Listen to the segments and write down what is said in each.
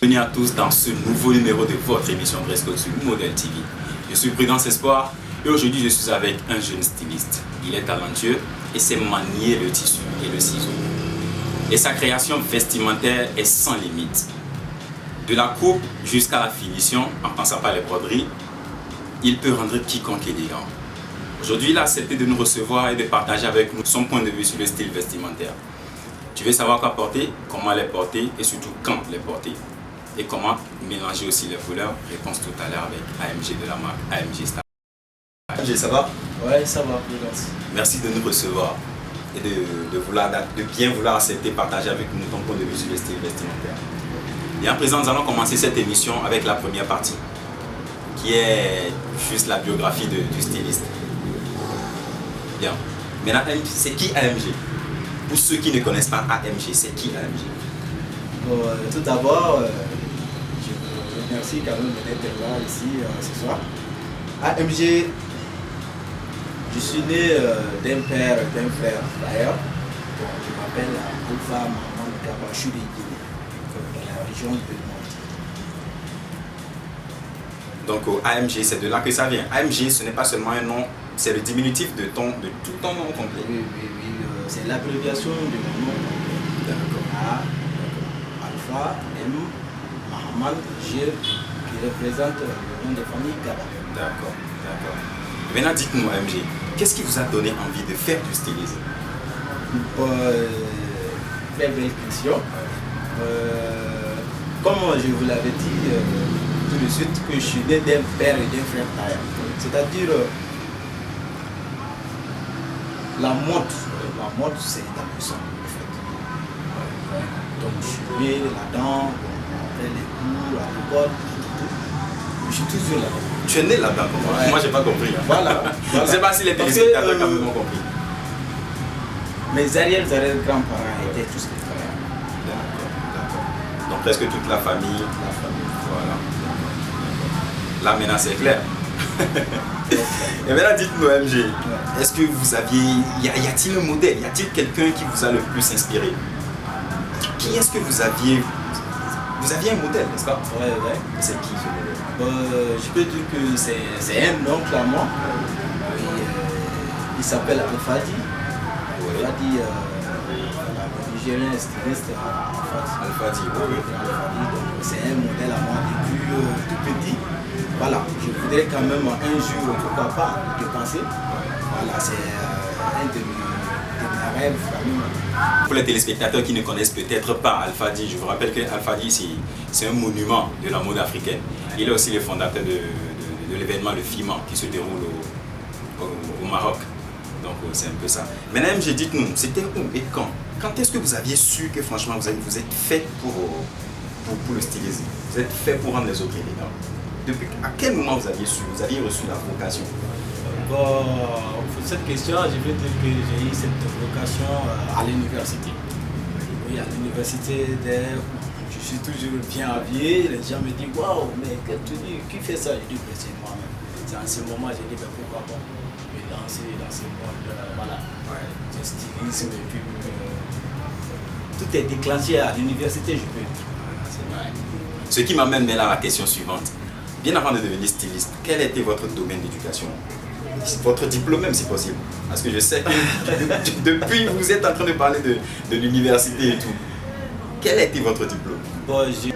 Bienvenue à tous dans ce nouveau numéro de votre émission Dress Code sur Model TV. Je suis Prudence Espoir et aujourd'hui je suis avec un jeune styliste. Il est talentueux et sait manier le tissu et le ciseau. Et sa création vestimentaire est sans limite. De la coupe jusqu'à la finition, en passant par les broderies, il peut rendre quiconque élégant. Aujourd'hui, il a accepté de nous recevoir et de partager avec nous son point de vue sur le style vestimentaire. Tu veux savoir quoi porter, comment les porter et surtout quand les porter. Et comment mélanger aussi les couleurs. Réponse tout à l'heure avec AMG de la marque AMG Star. AMG, ça va? Ouais, ça va, Prudence. Merci de nous recevoir et de bien vouloir accepter partager avec nous ton point de vue sur le style vestimentaire. Et à présent, nous allons commencer cette émission avec la première partie, qui est juste la biographie du styliste. Bien. Maintenant, c'est qui AMG? Pour ceux qui ne connaissent pas AMG, c'est qui AMG? Bon, tout d'abord, je vous remercie quand même d'être là ici ce soir. AMG, je suis né d'un père et d'un frère d'ailleurs. Bon, je m'appelle Alpha Maman Kabachou de Guinée, dans la région de Monti. Donc AMG, c'est de là que ça vient. AMG, ce n'est pas seulement un nom, c'est le diminutif de tout ton nom complet. Oui, c'est l'abréviation de mon nom. D'accord. Alpha M Mahaman G qui représente le nom de famille Gaba. D'accord. Maintenant, dites-nous AMG, qu'est-ce qui vous a donné envie de faire du stylisme? Très belle question. Comme je vous l'avais dit tout de suite, que je suis né d'un père et d'un frère tailleur. C'est-à-dire la mode c'est dans le sang en fait. Donc je suis né là-dedans, après les cours, à l'école, tout. Je suis toujours là-dedans. Tu es né là-dedans, ouais. Moi j'ai pas compris. Hein. Voilà. Je ne sais pas si les téléspectateurs ont complètement compris. Mes arrière-grands-parents étaient tous des frères. D'accord. Donc presque toute la famille. Voilà. Là maintenant c'est clair. Et maintenant dites-nous AMG, est-ce que vous aviez, y a-t-il un modèle, y a-t-il quelqu'un qui vous a le plus inspiré? Qui est-ce que vous aviez? Vous aviez un modèle, n'est-ce pas? Ouais. C'est qui ce modèle? Je peux dire que c'est un oncle à moi. Il s'appelle Alfadi. Alfadi, Nigérien styliste. Alfadi, oui. C'est un modèle à moi depuis tout petit. Voilà, je voudrais quand même un jour, pourquoi pas, de penser. Voilà, c'est un de mes rêves vraiment. Pour les téléspectateurs qui ne connaissent peut-être pas Alfadi, je vous rappelle que Alfadi c'est un monument de la mode africaine. Il est aussi le fondateur de l'événement le FIMA qui se déroule au Maroc. Donc c'est un peu ça. Maintenant, AMG, dites-nous, c'était où et quand? Quand est-ce que vous aviez su que franchement vous êtes fait pour le stylisme? Vous êtes fait pour rendre les autres élégants? Depuis à quel moment vous aviez su, vous aviez reçu la vocation? Bon, pour cette question, je vais dire que j'ai eu cette vocation à l'université. Oui, à l'université, je suis toujours bien habillé. Les gens me disent waouh, mais quelle tenue, qui fait ça? Je dis que c'est moi-même. C'est en ce moment, j'ai dit ben, pourquoi pas me lancer dans ce monde, voilà, du stylisme. Et puis, tout est déclenché à l'université, je peux dire. Ce qui m'amène maintenant à la question suivante. Bien avant de devenir styliste, quel était votre domaine d'éducation? Votre diplôme même si possible. Parce que je sais que depuis vous êtes en train de parler de l'université et tout. Quel était votre diplôme? Bon, j'ai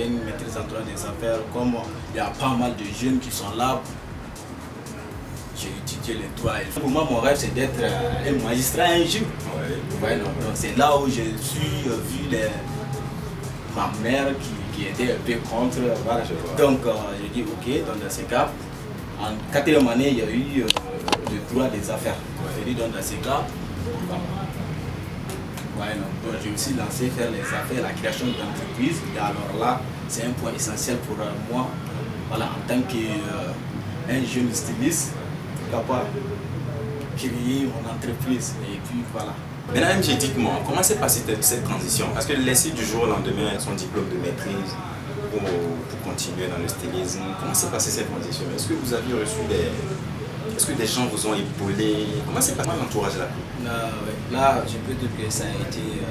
une maîtrise en droit des affaires. Comme il y a pas mal de jeunes qui sont là, j'ai étudié les droits. Pour moi, mon rêve c'est d'être un magistrat un jour. Ouais, donc c'est là où je suis vu ma mère qui était un peu contre. Voilà. Donc j'ai dit ok, dans ces cas, en 4e année, il y a eu le droit des affaires. J'ai dit dans ces cas, ouais, donc j'ai aussi lancé faire les affaires, la création d'entreprise. Et alors là, c'est un point essentiel pour moi. Voilà, en tant qu'un jeune styliste, capable de créer mon entreprise. Et puis voilà. Maintenant, MJ, dites-moi, comment s'est passée cette transition? Parce que laisser du jour au lendemain son diplôme de maîtrise pour continuer dans le stylisme, comment s'est passée cette transition? Est-ce que vous avez reçu des... Est-ce que des gens vous ont épaulé? Comment s'est passé l'entourage là? Là, je peux dire que ça a été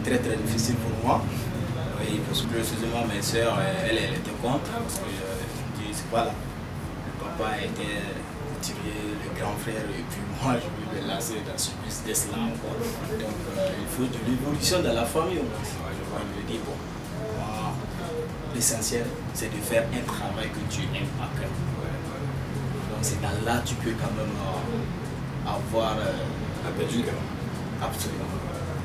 très très difficile pour moi. Oui, parce que précisément mes soeurs, elle était contre. Parce que voilà, le papa était retiré, le grand frère, et puis moi je me lancer dans ce business là encore. Donc il faut de l'évolution dans la famille. Je me dis, bon, moi, l'essentiel c'est de faire un travail que tu aimes à cœur. Donc c'est dans là tu peux quand même avoir un peu du cœur. Absolument.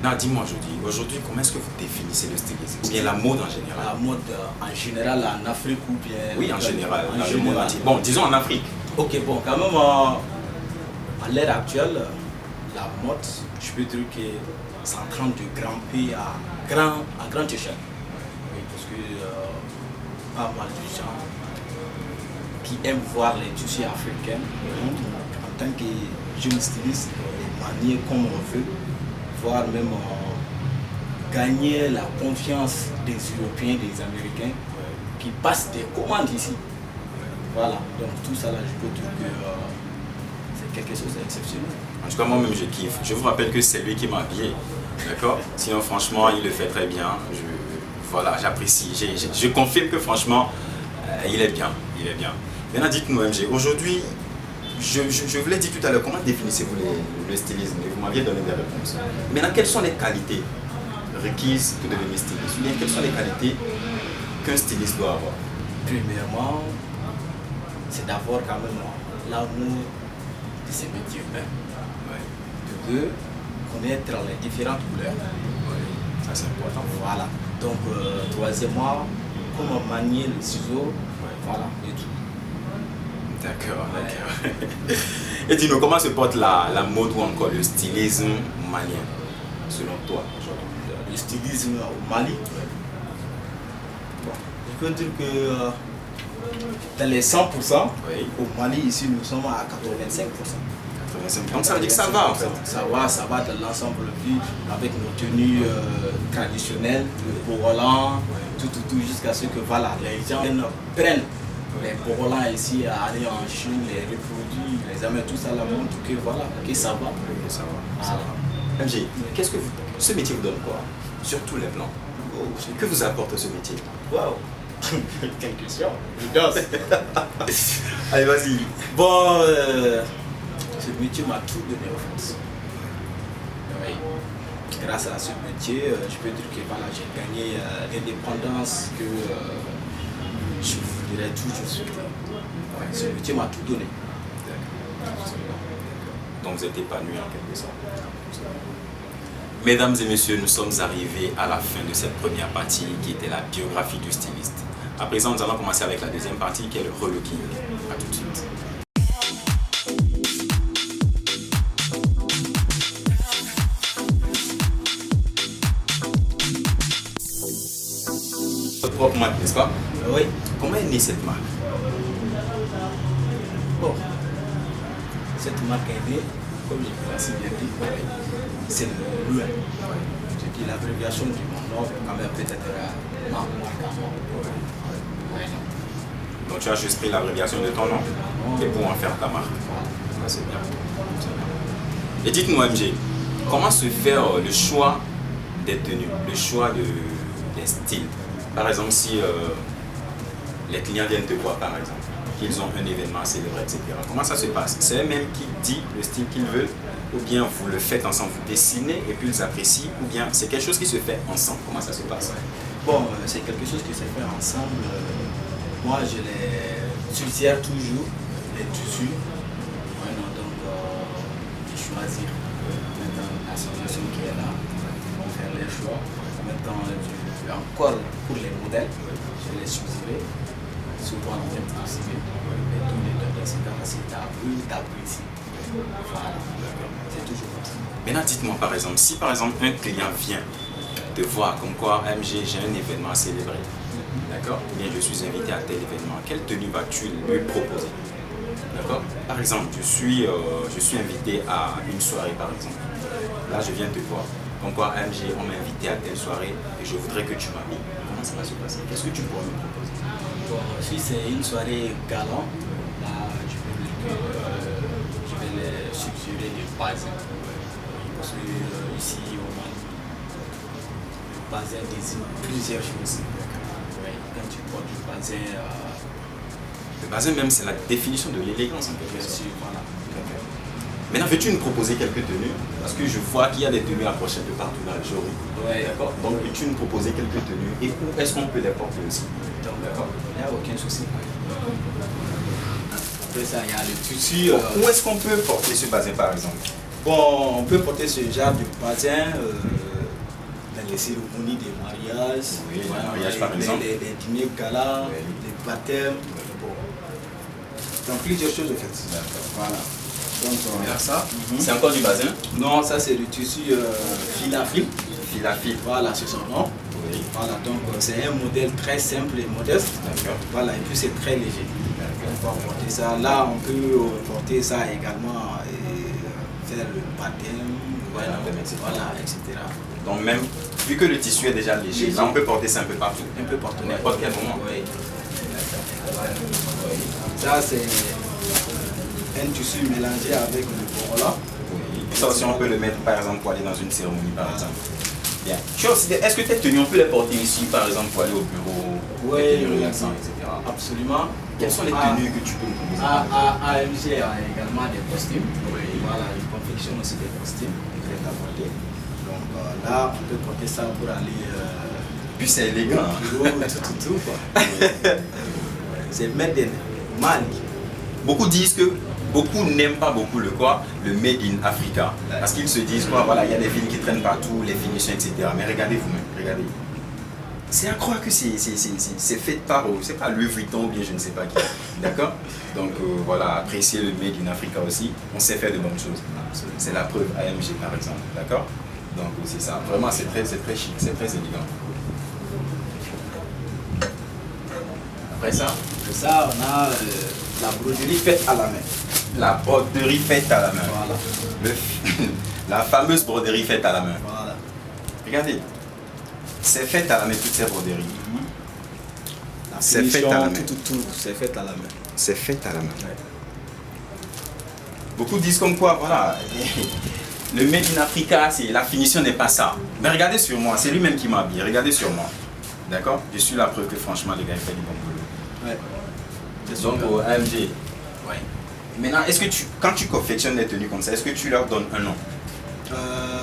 Non, dis-moi aujourd'hui, comment est-ce que vous définissez le stylisme? Ou bien la mode en général? La mode en général en Afrique ou bien... Oui, en général, dans le monde entier. Bon, disons en Afrique. Ok, bon, quand même, à l'ère actuelle, la mode, je peux dire que c'est en train de grimper à grande échelle. Oui, parce que pas mal de gens qui aiment voir les tissus africains, en tant que jeune styliste, les manier comme on veut, voire même gagner la confiance des Européens, des Américains qui passent des commandes ici. Voilà, donc tout ça là, je peux dire que c'est quelque chose d'exceptionnel. En tout cas, moi-même, je kiffe. Je vous rappelle que c'est lui qui m'a habillé. D'accord? Sinon, franchement, il le fait très bien. Voilà, j'apprécie. Je confirme que franchement, il est bien. Il est bien. Maintenant, dites-nous, MG, aujourd'hui, je vous l'ai dit tout à l'heure, comment définissez-vous le stylisme? Et vous m'aviez donné des réponses. Maintenant, quelles sont les qualités requises pour devenir styliste? Ou bien, quelles sont les qualités qu'un styliste doit avoir? Premièrement, c'est d'avoir quand même l'amour de ses métiers humains. De deux, connaître les différentes couleurs. Ça, c'est important. Voilà. Donc, troisièmement, comment manier le ciseau. Voilà, et tout. D'accord, d'accord. Et dis-nous, comment se porte la mode ou encore le stylisme malien, selon toi, aujourd'hui? Le stylisme au Mali, bon, je peux dire que dans les 100%, oui. Au Mali, ici, nous sommes à 85%. 85%. Donc ça veut dire que ça va en fait. Ça va dans l'ensemble vie avec nos tenues traditionnelles, le Bogolan, tout, jusqu'à ce que voilà, les gens prennent les Bogolans ici à aller en Chine, les reproduits, les amènent tout ça là montre que voilà, que ça va. Que ça va. Ça va. MG, qu'est-ce que ce métier vous donne quoi? Sur tous les plans. Oh, que vous apporte ce métier? Waouh! Quelle question! Je danse! Allez, vas-y! Bon, ce métier m'a tout donné en fait. Oui. Grâce à ce métier, je peux dire que voilà, j'ai gagné l'indépendance que je voudrais toujours souhaiter. Ouais, ce métier m'a tout donné. Donc vous êtes épanoui en quelque sorte. Mesdames et messieurs, nous sommes arrivés à la fin de cette première partie qui était la biographie du styliste. À présent, nous allons commencer avec la deuxième partie qui est le relooking. A tout de suite. Votre propre marque, n'est-ce pas? Oui. Comment est née cette marque? Bon, cette marque est née, comme je l'ai assez bien dit, c'est le LUN. Je dis l'abréviation du mon nom, quand même peut-être ma marque. Donc tu as juste pris l'abréviation de ton nom et pour en faire ta marque. Ça c'est bien. Et dites-nous MG, comment se faire le choix des tenues, le choix des styles? Par exemple, si les clients viennent te voir par exemple, qu'ils ont un événement à célébrer, etc. Comment ça se passe? C'est eux-mêmes qui disent le style qu'ils veulent, ou bien vous le faites ensemble, vous dessinez et puis ils apprécient, ou bien c'est quelque chose qui se fait ensemble? Comment ça se passe? Bon, c'est quelque chose qui se fait ensemble. Moi, je les suggère toujours les tissus. Voilà, donc, de choisir l'association qui est là pour faire les choix. Maintenant, encore pour les modèles, je les choisirai. Souvent, on vient participer. Mais tous les deux, dans ce cas, c'est à vous d'apprécier. Voilà, c'est toujours comme ça. Maintenant, dites-moi par exemple, si par exemple un client vient te voir comme quoi MG, j'ai un événement à célébrer, d'accord? d'accord? Bien, je suis invité à tel événement. Quelle tenue vas-tu lui proposer? D'accord? Par exemple, je suis invité à une soirée, par exemple. Là, je viens te voir. Comme quoi, AMG, on m'a invité à telle soirée et je voudrais que tu m'habilles. Comment ça va se passer? Qu'est-ce que tu pourrais me proposer? Bon, si c'est une soirée galant, là, je vais les suggérer des bazins. Parce que ici, au Mali, le bazin désigne plusieurs choses. Oui, quand tu portes du bazin, Le bazin même, c'est la définition de l'élégance en quelque bien sorte. sûr, voilà. Maintenant, veux-tu nous proposer quelques tenues? Parce que je vois qu'il y a des tenues approchées un peu partout dans le jour. Ouais. D'accord? Donc, veux-tu nous proposer quelques tenues et où est-ce qu'on peut les porter aussi? Donc, D'accord? il n'y a aucun souci. Après ça, il y a le tissu. Où est-ce qu'on peut porter ce bazin par exemple? Bon, on peut porter ce genre de bazin dans les cérémonies des mariages. Oui, les mariages, par exemple. Les dîners gala, Oui. les baptêmes. Bon. Donc plusieurs choses en fait. D'accord. Voilà. Donc, Regarde ça. C'est encore du bazin? non, ça c'est du tissu fil à fil. Fil à fil. Voilà, c'est son nom. Oui. Voilà, donc c'est un modèle très simple et modeste. D'accord. Voilà, et puis c'est très léger. On va porter ça. Là, on peut porter ça également et faire le baptême, Voilà, etc. voilà, etc. Donc même, vu que le tissu est déjà léger, là on peut porter ça un peu partout. Un peu partout. N'importe quel moment. Oui. Ça, c'est un tissu mélangé avec le corolla. Oui. Ça aussi on peut le mettre par exemple pour aller dans une cérémonie par exemple. Bien. Est-ce que tes tenues on peut les porter ici par exemple pour aller au bureau, Oui, des tenues relaxantes, etc. Absolument. Quelles sont les tenues que tu peux me proposer? AMG a également des costumes. Oui. Voilà, il confectionne aussi des costumes prêts à porter. Donc là, on peut porter ça pour aller Puis c'est élégant. au bureau, tout quoi. C'est made in Mali. Beaucoup disent que beaucoup n'aiment pas beaucoup le quoi, le made in Africa. Parce qu'ils se disent quoi, voilà, il y a des films qui traînent partout, les finitions, etc. Mais regardez vous-même, regardez. C'est à croire que c'est fait par, c'est pas Louis Vuitton ou bien je ne sais pas qui. D'accord? Donc voilà, apprécier le made in Africa aussi, on sait faire de bonnes choses. C'est la preuve AMG par exemple. D'accord? Donc c'est ça. Vraiment c'est très chic, c'est très élégant. Après ça, Ça, on a la broderie faite à la main. la broderie faite à la main. Voilà. La fameuse broderie faite à la main. Voilà. Regardez, c'est fait à la main toutes ces broderies. La C'est fait finition, à la main. tout, c'est fait à la main. C'est fait à la main. Ouais. Beaucoup disent comme quoi, voilà, le made in Africa, la finition n'est pas ça. Mais regardez sur moi, c'est lui-même qui m'habille. Regardez sur moi. D'accord? Je suis la preuve que franchement, les gars, ils font du bon boulot. Ouais. Donc au AMG. Ouais. Maintenant, est-ce que quand tu confectionnes des tenues comme ça, est-ce que tu leur donnes un nom?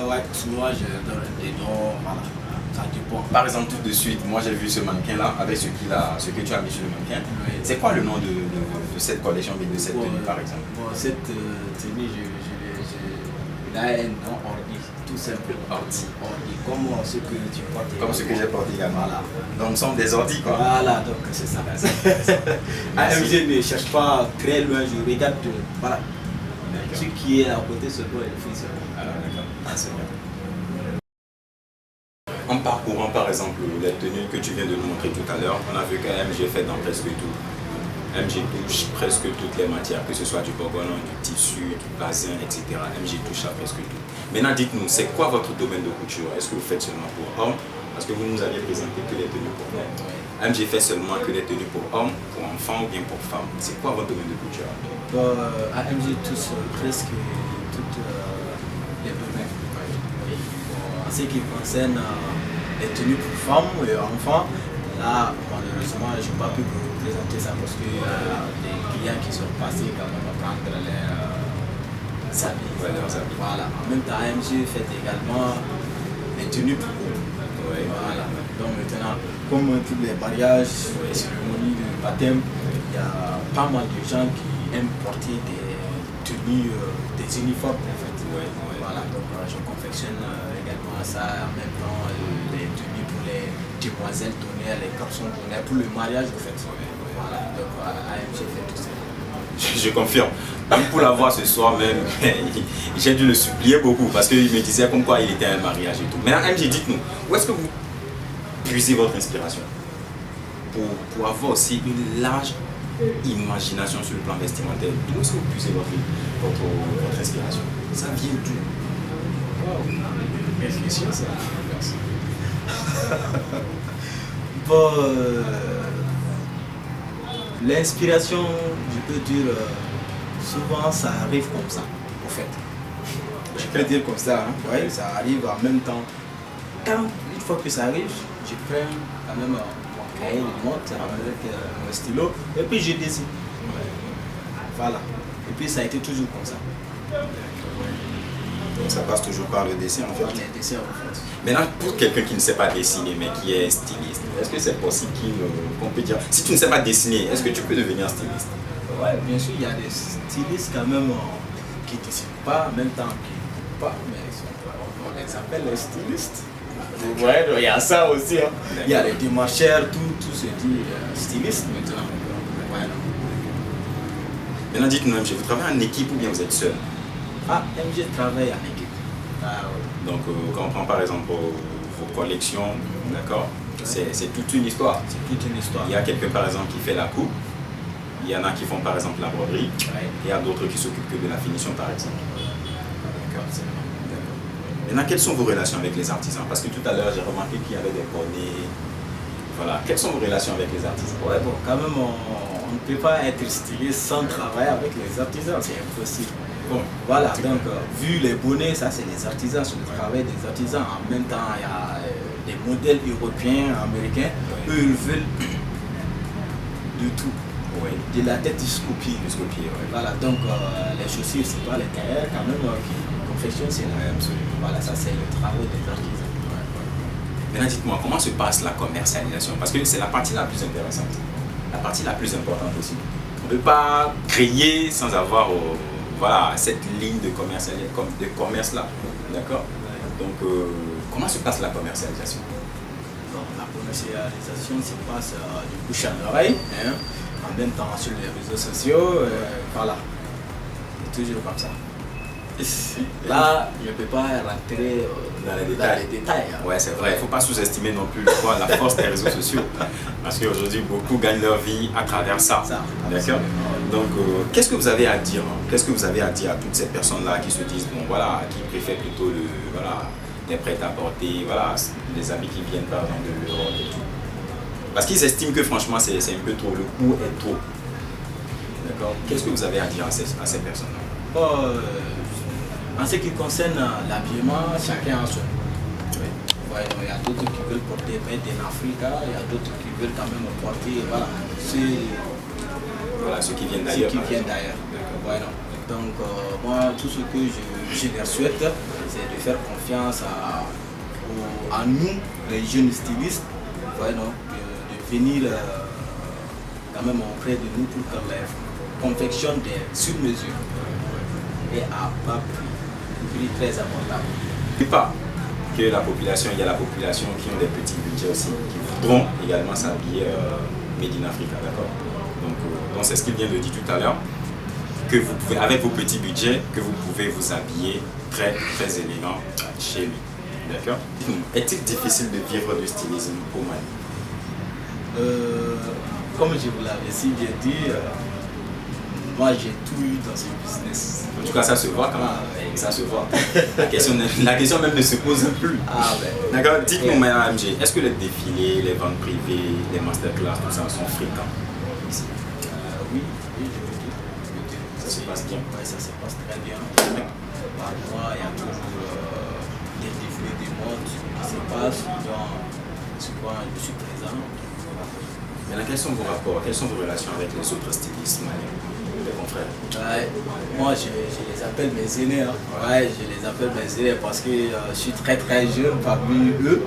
Ouais, souvent je donne des noms, voilà. Ça dépend. Par exemple, tout de suite, moi j'ai vu ce mannequin-là avec ce que tu as mis sur le mannequin. Oui. C'est quoi le nom de cette collection, de cette Bon, tenue par exemple? Bon, cette tenue, il a un nom ordi, tout simplement. Ordi. Ordi, comme ce que tu portes. Comme ce que j'ai porté également. Voilà. Donc, ce sont des ordis quoi. Voilà, donc c'est ça. AMG ne cherche pas très loin, je regarde, voilà. Ce qui est à côté, ce doit être fait. Ah, d'accord. Ah, c'est bien. En parcourant par exemple les tenues que tu viens de nous montrer tout à l'heure, on a vu qu'AMG fait dans presque tout. MG touche presque toutes les matières, que ce soit du bourgogne, du tissu, du bazin, etc. MG touche à presque tout. Maintenant, dites-nous, c'est quoi votre domaine de couture? Est-ce que vous faites seulement pour hommes? Parce que vous nous aviez présenté que les tenues pour hommes. MG fait seulement que les tenues pour hommes, pour enfants ou bien pour femmes. C'est quoi votre domaine de couture? AMG touche presque toutes les domaines. En ce qui concerne les tenues pour femmes et enfants, là, malheureusement, je n'ai pas pu vous présenter ça parce que les clients qui sont passés quand même à prendre leurs habits. Ouais, leurs habits. Voilà. En même temps, AMG fait également les tenues pour eux. Ouais. Voilà. Donc maintenant, comme tous les mariages, les cérémonies de baptême, il y a pas mal de gens qui aiment porter des tenues, des uniformes en fait. Ouais. Voilà, donc je confectionne également ça en même temps, les tenues pour les demoiselles tonnerres, les garçons tonnerres, pour le mariage en fait. Voilà, donc AMG fait tout ça. Je confirme. Même pour la voir ce soir même, j'ai dû le supplier beaucoup parce qu'il me disait comme quoi il était à un mariage et tout. Maintenant, MG, dites-nous, où est-ce que vous puisez votre inspiration? pour avoir aussi une large imagination sur le plan vestimentaire. Et où est-ce que vous puisez votre inspiration? Ça vient d'où? Réfléchir, ça. Bon, l'inspiration, je peux dire, souvent ça arrive comme ça, en fait. Je peux dire comme ça, hein. Ouais, ça arrive en même temps. Quand, une fois que ça arrive, je prends quand même mon cahier de notes avec mon stylo et puis je dessine. Voilà. Et puis ça a été toujours comme ça. Donc ça passe toujours par le dessin en fait. Les dessins en fait. Maintenant, pour quelqu'un qui ne sait pas dessiner mais qui est styliste, est-ce que c'est possible qu'on peut dire, si tu ne sais pas dessiner, est-ce que tu peux devenir styliste? Ouais, bien sûr, il y a des stylistes quand même qui ne dessinent pas en même temps qu'ils ne coupent pas, mais on les appelle les stylistes. Ouais, il y a ça aussi. Hein. Il y a les démarcheurs, tout se dit styliste maintenant. Ouais. Maintenant, dites-nous, MG, vous travaillez en équipe ou bien vous êtes seul? Ah, MG travaille en équipe. Ah, ouais. Donc, quand on prend par exemple vos collections, d'accord, c'est toute une histoire. C'est toute une histoire. Il y a quelqu'un par exemple qui fait la coupe, il y en a qui font par exemple la broderie, Ouais. il y a d'autres qui s'occupent que de la finition par exemple. D'accord. Maintenant, quelles sont vos relations avec les artisans? Parce que tout à l'heure, j'ai remarqué qu'il y avait des bonnets. Voilà. Quelles sont vos relations avec les artisans? Ouais, bon, quand même, on ne peut pas être styliste sans travailler avec les artisans, c'est impossible. Bon, voilà, donc, vu les bonnets, ça c'est les artisans, c'est le travail des artisans. En même temps, il y a des modèles européens, américains, eux, ils veulent de tout. oui. De la tête jusqu'au pied. Jusqu'au pied, oui. Voilà, donc les chaussures, c'est pas les tailleurs quand même qui confectionnent, c'est Oui, absolument. Voilà, ça c'est le travail des artisans. Maintenant, dites-moi, comment se passe la commercialisation? Parce que c'est la partie la plus intéressante, la partie la plus importante aussi. On ne peut pas créer sans avoir voilà, cette ligne de commerce là. D'accord? Donc, comment se passe la commercialisation? Donc, la commercialisation se passe du bouche à l'oreille, hein, en même temps sur les réseaux sociaux, voilà. C'est toujours comme ça. Là, je ne peux pas rentrer Dans les détails. Hein. Ouais, c'est vrai. Il ne faut pas sous-estimer non plus la force des réseaux sociaux. Parce qu'aujourd'hui, beaucoup gagnent leur vie à travers ça. D'accord? Donc, qu'est-ce que vous avez à dire? Qu'est-ce que vous avez à dire à toutes ces personnes-là qui se disent, bon, voilà, qui préfèrent plutôt les prêt-à-porter, voilà, les habits qui viennent par exemple de l'Europe et tout. Parce qu'ils estiment que franchement, c'est un peu trop, le coût est trop. D'accord? Qu'est-ce que vous avez à dire à ces personnes-là? En ce qui concerne l'habillement, chacun a son. Ouais, il y a d'autres qui veulent porter Made in Africa, il y a d'autres qui veulent quand même porter, voilà, Ceux qui viennent d'ailleurs. Voilà. Donc, moi, tout ce que je leur souhaite, c'est de faire confiance à nous, les jeunes stylistes, voilà, de venir quand même auprès de nous pour qu'on les confectionne sur mesure et à bas prix. Très abordable. N'oubliez pas que la population, il y a la population qui ont des petits budgets aussi, qui voudront également s'habiller Made in Africa, d'accord? Donc c'est ce qu'il vient de dire tout à l'heure, que vous pouvez, avec vos petits budgets, que vous pouvez vous habiller très très élégant chez lui, d'accord? Est-il difficile de vivre du stylisme au Mali? Comme je vous l'avais si bien dit, moi j'ai tout eu dans ce business. En tout cas, ça se voit quand même. Ça se voit. La question même ne se pose plus. Ah, ben, d'accord. Dites-nous, Mme MG, est-ce que les défilés, les ventes privées, les masterclass, tout ça sont fréquents ici? Oui, je veux dire. Ça se passe bien? Oui, ça se passe très bien. Par mois, il y a toujours des défilés de mode qui se passent. Donc, souvent, je suis présent. Maintenant, quels sont vos rapports, quelles sont vos relations avec les autres stylistes maliens? Les confrères. Moi je les appelle mes aînés, hein. Ouais, je les appelle mes aînés parce que je suis très très jeune parmi eux.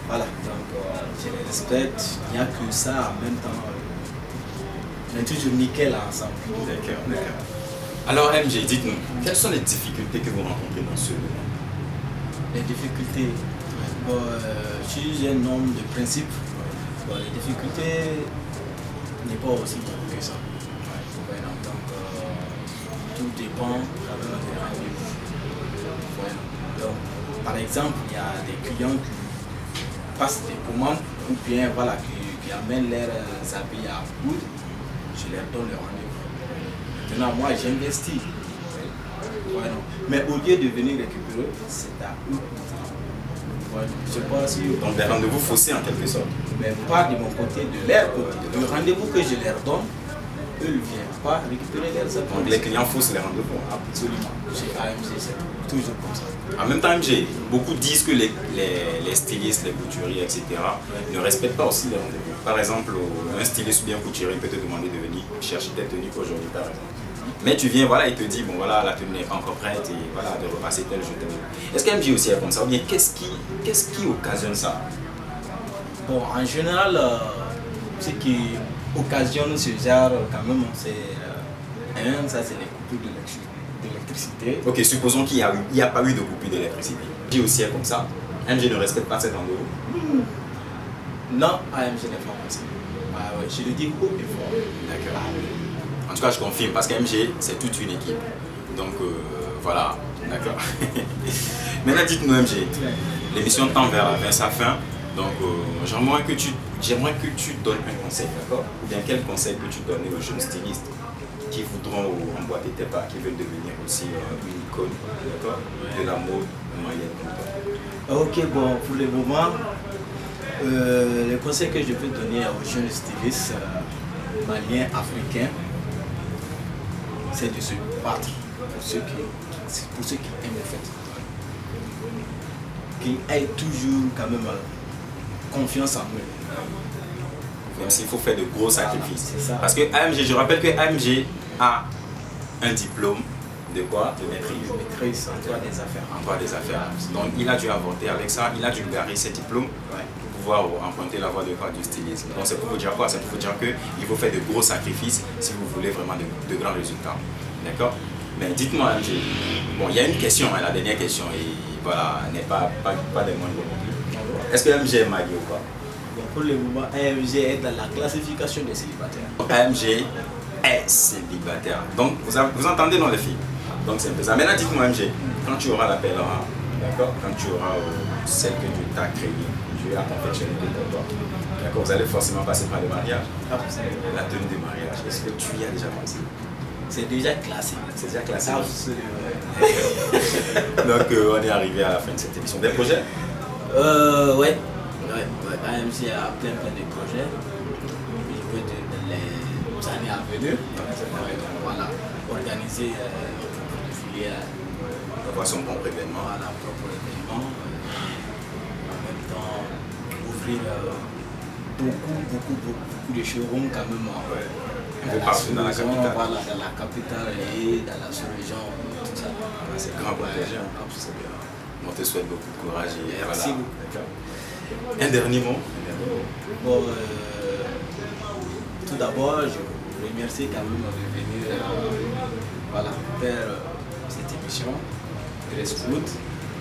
Voilà, donc je les respecte, il n'y a que ça en même temps. On est toujours nickel ensemble. D'accord. Alors MG, dites-nous, quelles sont les difficultés que vous rencontrez dans ce domaine? Les difficultés, je suis un homme de principe. Les difficultés n'est pas aussi grave que ça. Tout dépend des rendez-vous. Donc, par exemple, il y a des clients qui passent des commandes ou bien voilà, qui qui amènent leurs habits à coudre, je leur donne le rendez-vous. Maintenant, moi, j'investis. Ouais, non. Mais au lieu de venir récupérer, c'est à eux. Ouais, je sais pas si... Donc des rendez-vous faussés en quelque sorte. Mais pas de mon côté, de leur côté. Le rendez-vous que je leur donne, eux ne viennent pas récupérer leurs habits. Donc les clients faussent les rendez-vous. Absolument. Chez AMG, c'est toujours comme ça. En même temps, AMG, beaucoup disent que les stylistes, les couturiers, etc. ne respectent pas aussi les rendez-vous. Par exemple, un styliste ou bien couturier peut te demander de venir chercher ta tenue aujourd'hui, par exemple. Mais tu viens, voilà, il te dit, bon voilà, la tenue n'est pas encore prête et voilà, de repasser tel jour. Est-ce qu'AMG aussi est comme ça ou bien qu'est-ce qui occasionne ça? Bon, en général, ce qui occasionne ce genre, quand même, c'est ça c'est les coupures d'électricité. Ok, supposons qu'il n'y a pas eu de coupure d'électricité. AMG aussi est comme ça. AMG ne respecte pas cet rendez-vous. Non, AMG n'est pas comme ça. Ah, ouais, je le dis haut et fort. D'accord. En tout cas, je confirme parce qu'AMG, c'est toute une équipe. Donc, voilà. D'accord. Maintenant, dites-nous, AMG, l'émission tend vers sa fin. Donc, j'aimerais que tu donnes un conseil, d'accord? Ou bien quel conseil peux-tu donner aux jeunes stylistes qui voudront emboîter tes pas, qui veulent devenir aussi une icône, d'accord, de la mode moyenne comme toi? Ok, bon, pour le moment, le conseil que je peux donner aux jeunes stylistes maliens, africains, c'est de se battre pour ceux qui aiment le fait. Qu'ils aient toujours quand même confiance en eux. Même s'il faut faire de gros sacrifices. C'est ça. Parce que AMG, je rappelle que AMG a un diplôme de quoi? De maîtrise. Maîtrise en droit des affaires. En droit des affaires. Donc il a dû avorter avec ça, il a dû garer ses diplômes pour pouvoir emprunter la voie de quoi? Du stylisme. Donc c'est pour vous dire quoi? C'est pour vous dire qu'il faut faire de gros sacrifices si vous voulez vraiment de grands résultats. D'accord? Mais dites-moi, AMG, bon, il y a une question, la dernière question, et voilà, n'est pas des moindres non plus. Est-ce que AMG est marié ou pas? Bon, pour le moment, AMG est dans la classification des célibataires. AMG est célibataire. Donc, vous entendez dans les filles. Donc, c'est un peu ça. Maintenant, dites-moi, AMG, quand tu auras la belle, d'accord, quand tu auras celle que Dieu t'a créée, Dieu a confectionné pour toi, d'accord, vous allez forcément passer par le mariage. La tenue de mariage. Est-ce que tu y as déjà pensé? C'est déjà classé. C'est déjà classé. Absolument. Donc, on est arrivé à la fin de cette émission. Des projets? Ouais. AMG a plein de projets. Je peux dans les années à venir. Voilà, organiser défilé. Avoir son propre événement. Voilà, propre événement. En même temps, ouvrir beaucoup de showrooms quand même. Un peu partout dans la capitale. Voilà, dans la capitale et dans la sous-région, tout ça. C'est grand projet. Absolument. On te souhaite beaucoup de courage et Merci voilà. beaucoup. Un dernier mot. Bon, tout d'abord, je vous remercie quand même de venir faire cette émission. Reste good.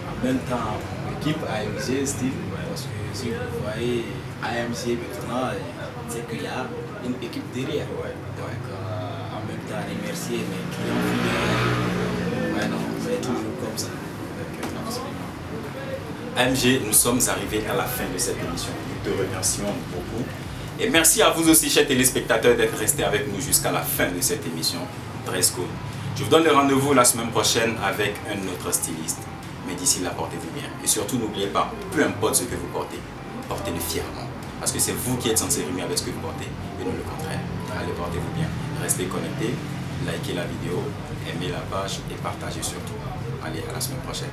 En même temps, l'équipe AMG Style, parce que si vous voyez AMG maintenant, c'est qu'il y a une équipe derrière. Donc, en même temps, remercier mes clients fidèles. Ouais, non, c'est toujours comme ça. AMG, nous sommes arrivés à la fin de cette émission. Nous te remercions beaucoup. Et merci à vous aussi, chers téléspectateurs, d'être restés avec nous jusqu'à la fin de cette émission Dress Code. Je vous donne le rendez-vous la semaine prochaine avec un autre styliste. Mais d'ici là, portez-vous bien. Et surtout, n'oubliez pas, peu importe ce que vous portez, portez-le fièrement. Parce que c'est vous qui êtes censé rimer avec ce que vous portez et non le contraire. Allez, portez-vous bien. Restez connectés, likez la vidéo, aimez la page et partagez surtout. Allez, à la semaine prochaine.